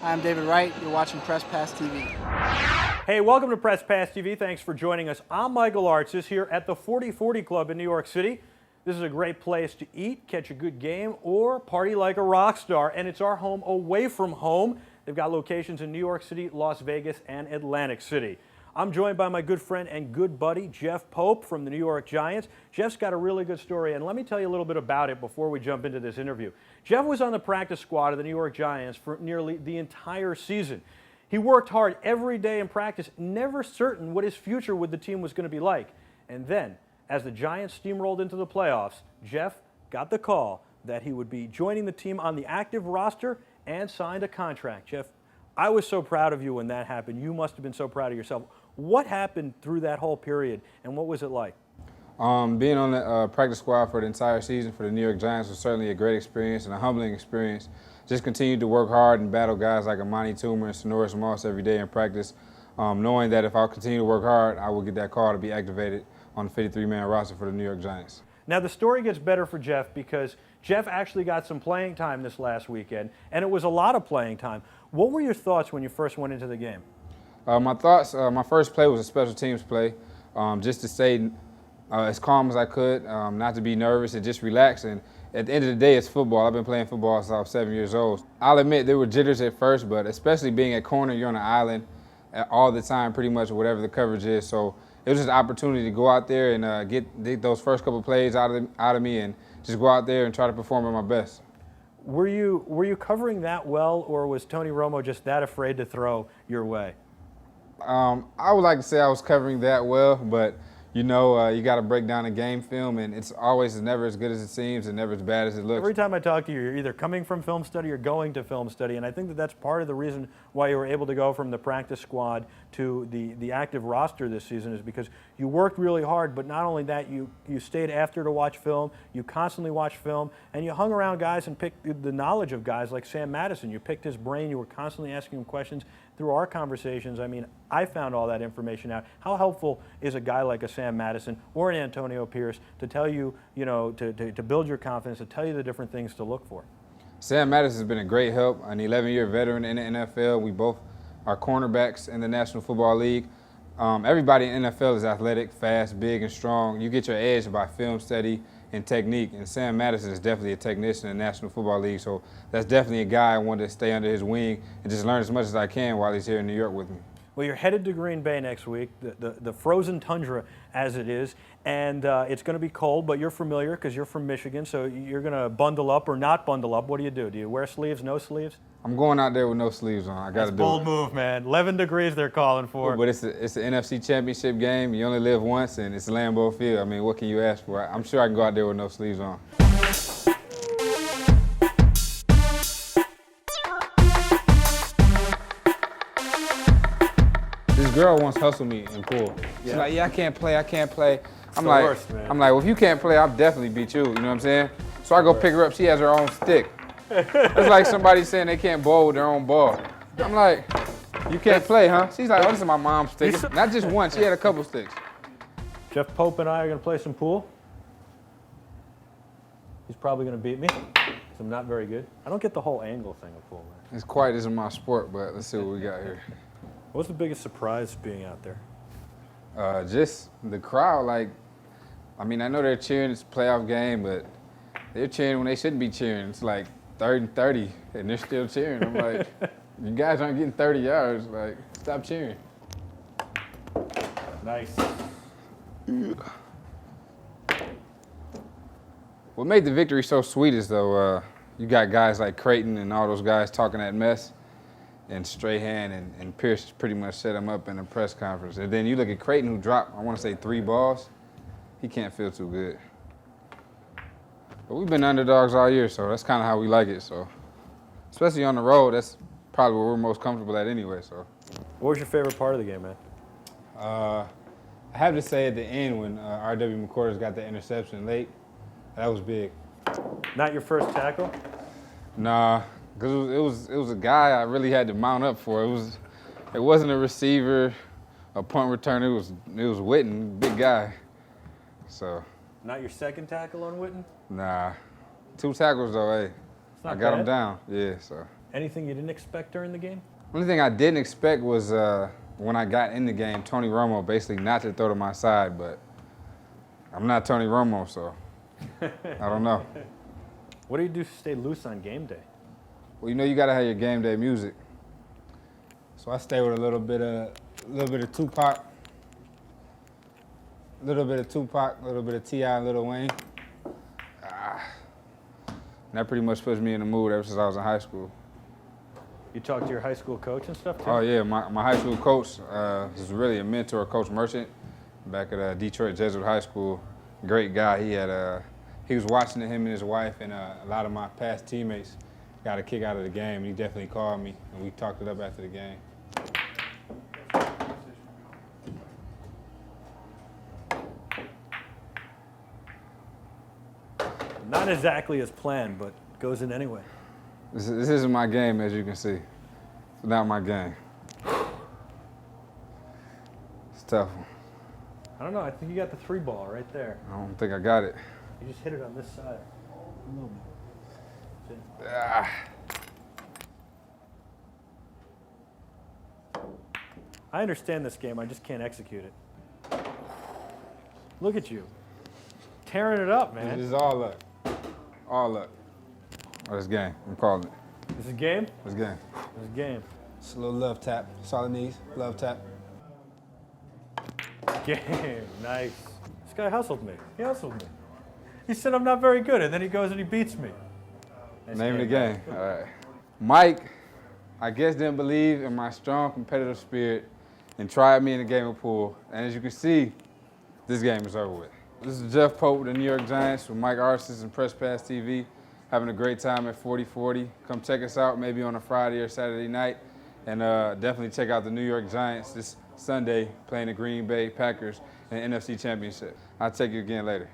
Hi, I'm David Wright. You're watching Press Pass TV. Hey, welcome to Press Pass TV. Thanks for joining us. I'm Michael Artsis here at the 4040 Club in New York City. This is a great place to eat, catch a good game, or party like a rock star. And it's our home away from home. They've got locations in New York City, Las Vegas, and Atlantic City. I'm joined by my good friend and good buddy, Geoff Pope from the New York Giants. Geoff's got a really good story, and let me tell you a little bit about it before we jump into this interview. Geoff was on the practice squad of the New York Giants for nearly the entire season. He worked hard every day in practice, never certain what his future with the team was going to be like. And then, as the Giants steamrolled into the playoffs, Geoff got the call that he would be joining the team on the active roster and signed a contract. Geoff, I was so proud of you when that happened. You must have been so proud of yourself. What happened through that whole period, and what was it like? Being on the practice squad for the entire season for the New York Giants was certainly a great experience and a humbling experience. Just continued to work hard and battle guys like Amani Toomer and Sonoris Moss every day in practice, knowing that if I continue to work hard, I will get that call to be activated on the 53-man roster for the New York Giants. Now, the story gets better for Geoff because Geoff actually got some playing time this last weekend, and it was a lot of playing time. What were your thoughts when you first went into the game? My thoughts, my first play was a special teams play, just to stay as calm as I could, not to be nervous and just relax. And at the end of the day, it's football. I've been playing football since I was 7 years old. I'll admit there were jitters at first, but especially being at corner, you're on an island all the time, pretty much whatever the coverage is. So it was just an opportunity to go out there and get those first couple plays out of me and just go out there and try to perform at my best. Were you covering that well, or was Tony Romo just that afraid to throw your way? I would like to say I was covering that well, but you know, you got to break down a game film, and it's never as good as it seems and never as bad as it looks. Every time I talk to you, you're either coming from film study or going to film study, and I think that that's part of the reason why you were able to go from the practice squad to the active roster this season, is because you worked really hard, but not only that, you stayed after to watch film, you constantly watched film, and you hung around guys and picked the knowledge of guys like Sam Madison. You picked his brain, you were constantly asking him questions. Through our conversations, I mean, I found all that information out. How helpful is a guy like a Sam Madison or an Antonio Pierce to tell you, to build your confidence, to tell you the different things to look for? Sam Madison has been a great help, an 11-year veteran in the NFL. We both are cornerbacks in the National Football League. Everybody in the NFL is athletic, fast, big, and strong. You get your edge by film study and technique, and Sam Madison is definitely a technician in the National Football League, so that's definitely a guy I want to stay under his wing and just learn as much as I can while he's here in New York with me. Well, you're headed to Green Bay next week, the frozen tundra as it is, and it's going to be cold, but you're familiar because you're from Michigan, so you're going to bundle up or not bundle up. What do? Do you wear sleeves, no sleeves? I'm going out there with no sleeves on. I got to do it. Bold move, man. 11 degrees they're calling for. But it's the NFC Championship game. You only live once, and it's Lambeau Field. I mean, what can you ask for? I'm sure I can go out there with no sleeves on. This girl once hustled me in pool. She's like, yeah, I can't play. I'm like, worst, man. well, if you can't play, I'll definitely beat you. You know what I'm saying? So I go pick her up. She has her own stick. It's like somebody saying they can't bowl with their own ball. I'm like, you can't play, huh? She's like, oh, this is my mom's stick. Not just one, she had a couple sticks. Geoff Pope and I are going to play some pool. He's probably going to beat me, because I'm not very good. I don't get the whole angle thing of pool, man. It's quiet isn't my sport, but let's see what we got here. What's the biggest surprise being out there? Just the crowd, I mean, I know they're cheering, it's a playoff game, but they're cheering when they shouldn't be cheering. It's like 3rd and 30, and they're still cheering. I'm like, you guys aren't getting 30 yards. Like, stop cheering. Nice. What made the victory so sweet is, though, you got guys like Creighton and all those guys talking that mess, and Strahan and Pierce pretty much set him up in a press conference. And then you look at Creighton, who dropped, I want to say 3 balls. He can't feel too good. But we've been underdogs all year, so that's kind of how we like it. So, especially on the road, that's probably where we're most comfortable at anyway. So, What was your favorite part of the game, man? I have to say at the end when R.W. McCorders got the interception late, that was big. Not your first tackle? Nah, because it was a guy I really had to mount up for. It wasn't a receiver, a punt returner. It was Witten, big guy. So. Not your second tackle on Witten? Nah, 2 tackles though. Hey, I got him down. Yeah, so. Anything you didn't expect during the game? Only thing I didn't expect was when I got in the game, Tony Romo basically not to throw to my side, but I'm not Tony Romo, so I don't know. What do you do to stay loose on game day? Well, you know you gotta have your game day music. So I stay with a little bit of Tupac, a little bit of T.I. and Lil Wayne. That pretty much puts me in the mood ever since I was in high school. You talk to your high school coach and stuff too? Oh yeah, my high school coach was really a mentor, Coach Merchant, back at Detroit Jesuit High School. Great guy. He was watching him and his wife, and a lot of my past teammates got a kick out of the game. He definitely called me, and we talked it up after the game. Not exactly as planned, but goes in anyway. This isn't my game, as you can see. It's not my game. It's a tough one. I don't know. I think you got the 3 ball right there. I don't think I got it. You just hit it on this side. A little bit. Ah. I understand this game. I just can't execute it. Look at you. Tearing it up, man. This is all luck. All luck. Oh, this game. I'm calling it. This is game? This game. This is game. Just a little love tap. That's all it needs. Love tap. Game. Nice. This guy hustled me. He hustled me. He said I'm not very good, and then he goes and he beats me. Nice Name of the game. All right. Mike, I guess, didn't believe in my strong competitive spirit and tried me in a game of pool. And as you can see, this game is over with. This is Geoff Pope with the New York Giants with Mike Arsis and PressPassTV. Having a great time at 4040. Come check us out maybe on a Friday or Saturday night. And definitely check out the New York Giants this Sunday playing the Green Bay Packers in the NFC Championship. I'll take you again later.